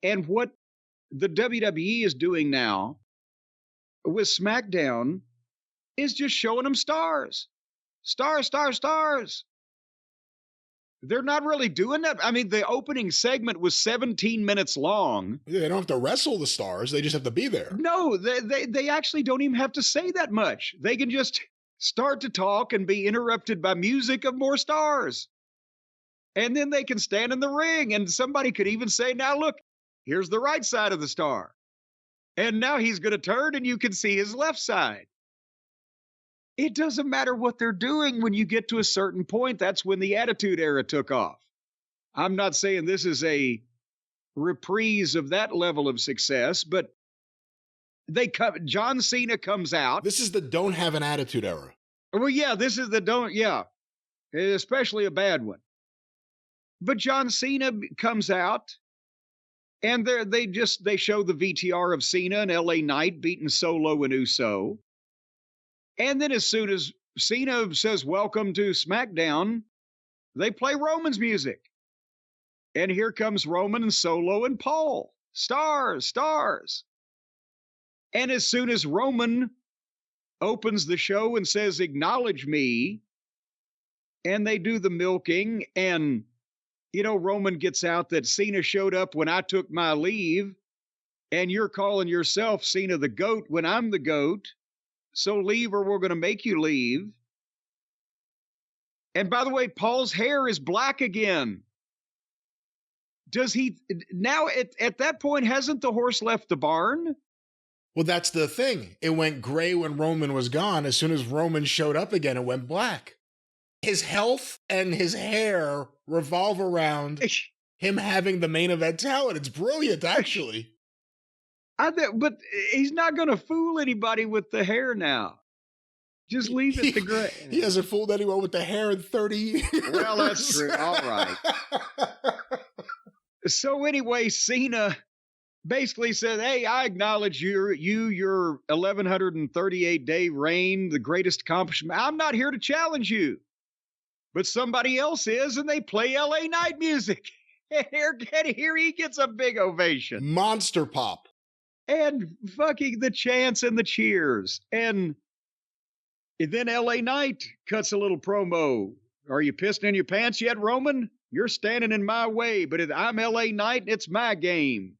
And what the WWE is doing now with SmackDown is just showing them stars. Stars, stars, stars. They're not really doing that. I mean, the opening segment was 17 minutes long. Yeah, they don't have to wrestle the stars. They just have to be there. No, they actually don't even have to say that much. They can just start to talk and be interrupted by music of more stars. And then they can stand in the ring, and somebody could even say, now look, here's the right side of the star. And now he's going to turn and you can see his left side. It doesn't matter what they're doing when you get to a certain point. That's when the Attitude Era took off. I'm not saying this is a reprise of that level of success, but John Cena comes out. This is the don't have an attitude era. Well, yeah, this is the don't, yeah, especially a bad one. But John Cena comes out, and they show the VTR of Cena and LA Knight beating Solo and Uso. And then as soon as Cena says, welcome to SmackDown, they play Roman's music. And here comes Roman and Solo and Paul. Stars, stars. And as soon as Roman opens the show and says, acknowledge me, and they do the milking, and, you know, Roman gets out that Cena showed up when I took my leave, and you're calling yourself Cena the GOAT when I'm the GOAT. So leave or we're going to make you leave. And by the way, Paul's hair is black again. Does he now at that point, hasn't the horse left the barn? Well, that's the thing. It went gray when Roman was gone. As soon as Roman showed up again, it went black. His health and his hair revolve around him having the main event talent. It's brilliant, actually. But he's not going to fool anybody with the hair now. Just leave it to gray. He hasn't fooled anyone with the hair in 30 years. Well, that's true. All right. So anyway, Cena basically said, hey, I acknowledge your 1,138-day reign, the greatest accomplishment. I'm not here to challenge you. But somebody else is, and they play LA Knight music. And here he gets a big ovation. Monster pop. And fucking the chants and the cheers. And then LA Knight cuts a little promo. Are you pissed in your pants yet, Roman? You're standing in my way, but I'm LA Knight and it's my game.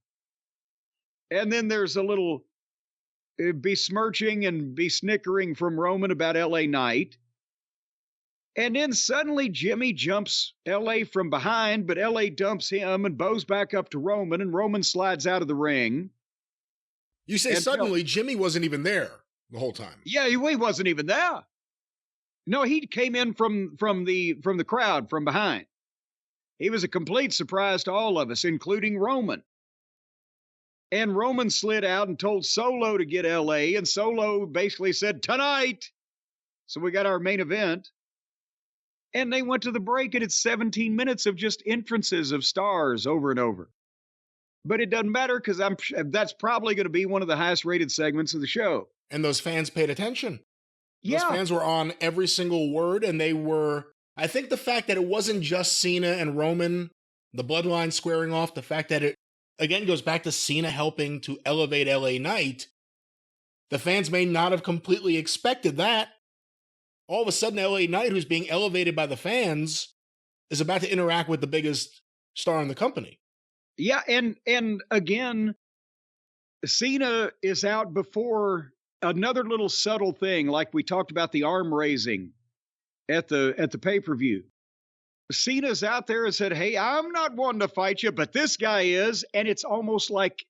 And then there's a little besmirching and besnickering from Roman about LA Knight. And then suddenly Jimmy jumps LA from behind, but LA dumps him and bows back up to Roman, and Roman slides out of the ring. You say suddenly, Jimmy wasn't even there the whole time. Yeah, he wasn't even there. No, he came in from the crowd from behind. He was a complete surprise to all of us, including Roman. And Roman slid out and told Solo to get LA, and Solo basically said, tonight. So we got our main event. And they went to the break, and it's 17 minutes of just entrances of stars over and over. But it doesn't matter because that's probably going to be one of the highest rated segments of the show. And those fans paid attention. Yeah. Those fans were on every single word, and they were, I think the fact that it wasn't just Cena and Roman, the bloodline squaring off, the fact that it, again, goes back to Cena helping to elevate LA Knight, the fans may not have completely expected that. All of a sudden, LA Knight, who's being elevated by the fans, is about to interact with the biggest star in the company. Yeah, and again, Cena is out before another little subtle thing, like we talked about the arm raising at the pay-per-view. Cena's out there and said, hey, I'm not one to fight you, but this guy is, and it's almost like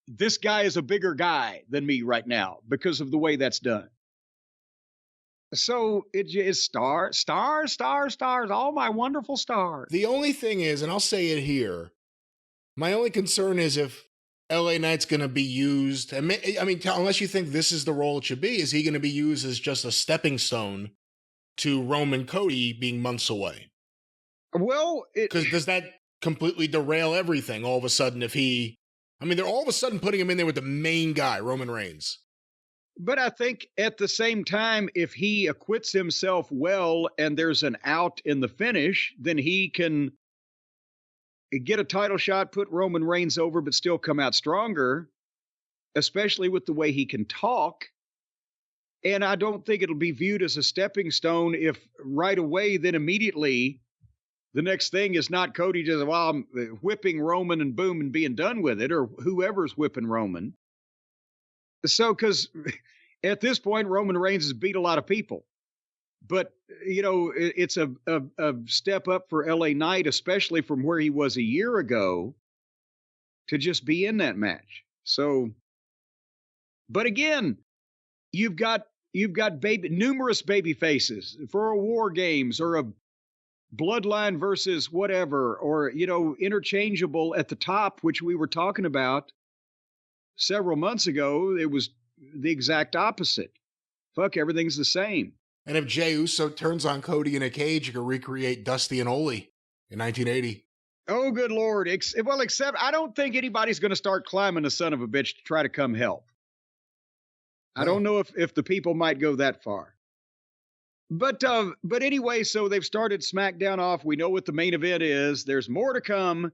this guy is a bigger guy than me right now because of the way that's done. So it is stars, all my wonderful stars. The only thing is, and I'll say it here, my only concern is if LA Knight's going to be used, I mean, unless you think this is the role it should be, is he going to be used as just a stepping stone to Roman Cody being months away? Well, because does that completely derail everything all of a sudden if he, they're all of a sudden putting him in there with the main guy, Roman Reigns. But I think at the same time, if he acquits himself well and there's an out in the finish, then he can get a title shot, put Roman Reigns over, but still come out stronger, especially with the way he can talk. And I don't think it'll be viewed as a stepping stone if right away, then immediately, the next thing is not Cody just, well, I'm whipping Roman and boom and being done with it, or whoever's whipping Roman. So, because at this point, Roman Reigns has beat a lot of people. But, it's a step up for LA Knight, especially from where he was a year ago, to just be in that match. So, but again, you've got numerous baby faces for a War Games or a Bloodline versus whatever, or, interchangeable at the top, which we were talking about several months ago. It was the exact opposite. Fuck, everything's the same. And if Jey Uso turns on Cody in a cage, you can recreate Dusty and Ole in 1980. Oh, good Lord. Except I don't think anybody's going to start climbing the son of a bitch to try to come help. I don't know if the people might go that far. But anyway, so they've started SmackDown off. We know what the main event is. There's more to come.